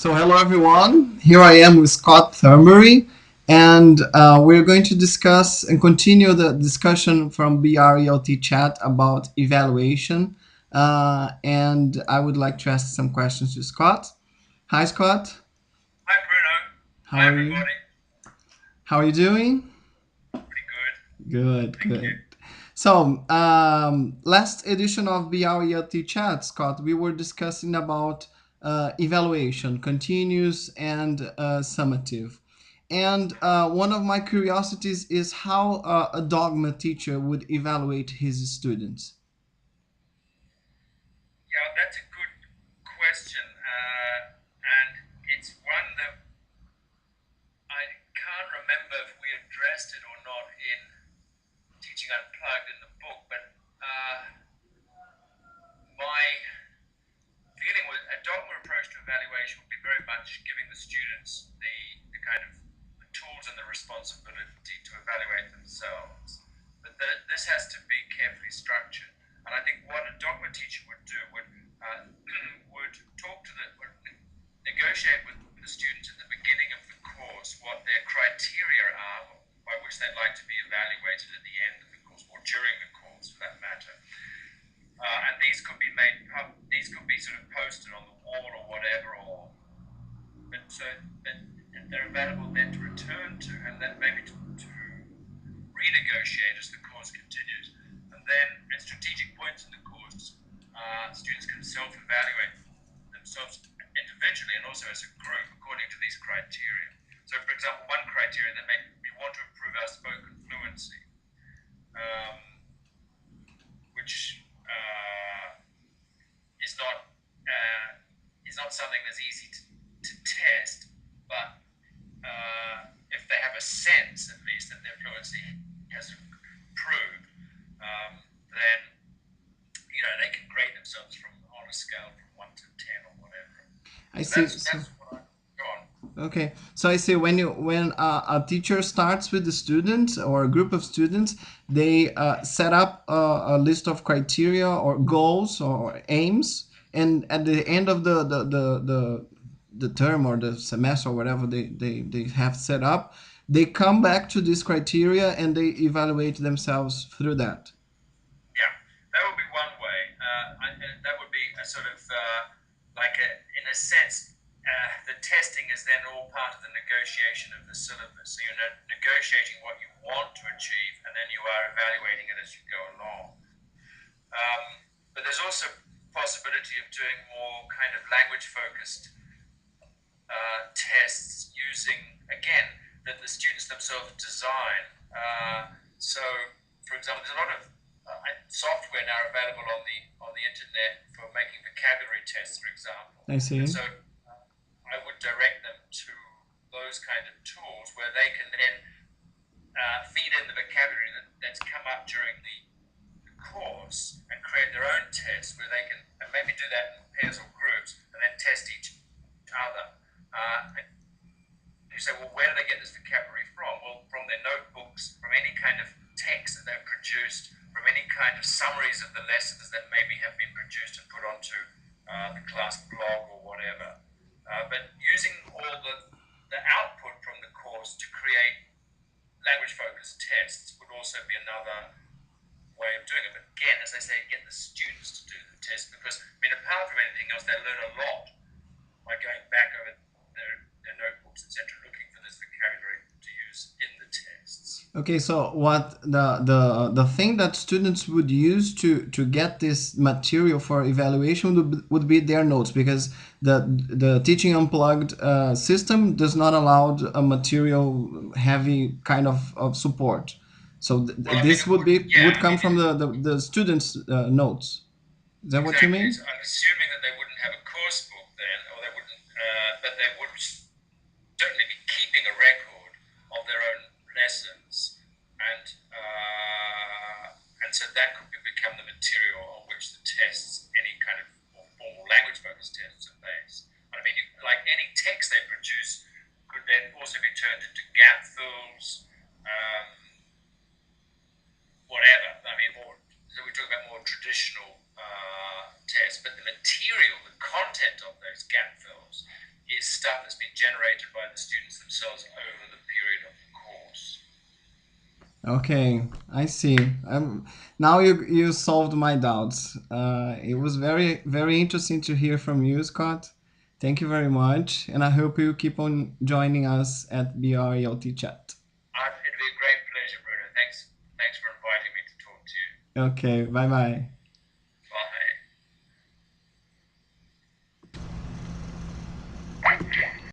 So hello everyone, here I am with Scott Thornbury, and we're going to discuss and continue the discussion from BRELT chat about evaluation. And I would like to ask some questions to Scott. Hi Scott, Hi Bruno. how Hi are you? everybody. How are you doing? Pretty good. Good, Thank you. good. So, last edition of BRELT chat, Scott, we were discussing about evaluation, continuous and summative. And one of my curiosities is how a dogma teacher would evaluate his students. Yeah, that's a good question. And it's one that I can't remember if we addressed it or not in Teaching Unplugged in the book, but my feeling was a dogma approach to evaluation would be very much giving the students the kind of the tools and the responsibility to evaluate themselves. But this has to be carefully structured. And I think what a dogma teacher would do would talk to would negotiate with the students at the beginning of the course what their criteria are by which they'd like to be evaluated at the end of the course or during the course, for that matter. And these could be sort of posted on the wall or whatever, and they're available then to return to, and then maybe to renegotiate as the course continues. And then at strategic points in the course, students can self-evaluate themselves individually and also as a group according to these criteria. So, for example, one criteria that may we want to improve our spoken fluency, um, which is not something that's easy to test, but if they have a sense, at least, that their fluency has improved, then they can grade themselves on a scale from 1 to 10 or whatever. I So see. that's what I go on. Okay, so I see when a teacher starts with the students or a group of students, they set up a list of criteria or goals or aims, and at the end of the term or the semester or whatever they have set up, they come back to this criteria and they evaluate themselves through that. Yeah, that would be one way. That would be a sort of in a sense, the testing is then all part of the negotiation of the syllabus. So you're negotiating what you want to achieve, and then you are evaluating it as you go along. Um, but there's also possibility of doing more kind of language-focused tests using, again, that the students themselves design. So, for example, there's a lot of software now available on the internet for making vocabulary tests, for example. I And see. so, I would direct them to those kind of tools where they can then feed in the vocabulary that's come up during the course and create their own tests where they can and maybe do that in pairs or groups and then test each other. And you say, well, where do they get this vocabulary from? Well, from their notebooks, from any kind of text that they've produced, from any kind of summaries of the lessons that maybe have been produced and put onto the class blog or whatever. But using all the output from the course to create language-focused tests would also be another way of doing it. But again, as I say, get the students to do the test because, I mean, apart from anything else, they learn a lot by going back over their notebooks, etc., looking for this vocabulary to use in the tests. Okay, so what the thing that students would use to get this material for evaluation would be their notes because the teaching unplugged system does not allow a material heavy kind of support. So Well, I mean, this it would, would yeah, I come mean, from the students' notes. Is that what you exactly. mean? So I'm assuming that they wouldn't have a course book then, or they wouldn't, but they would certainly be keeping a record of their own lessons, and so that could become the material on which the tests, any kind of more formal language-focused tests, are based. I mean, like any text they produce, could then also be turned into gap fills, um, whatever. I mean, so we talk about more traditional tests, but the material, the content of those gap fills is the students themselves over the period of the course. Okay, I see. Now you solved my doubts. It was very interesting to hear from you, Scott. Thank you very much, and I hope you keep on joining us at BRELT Chat. It'd be a great pleasure, Bruno. Thanks for inviting me to talk to you. Okay, bye bye.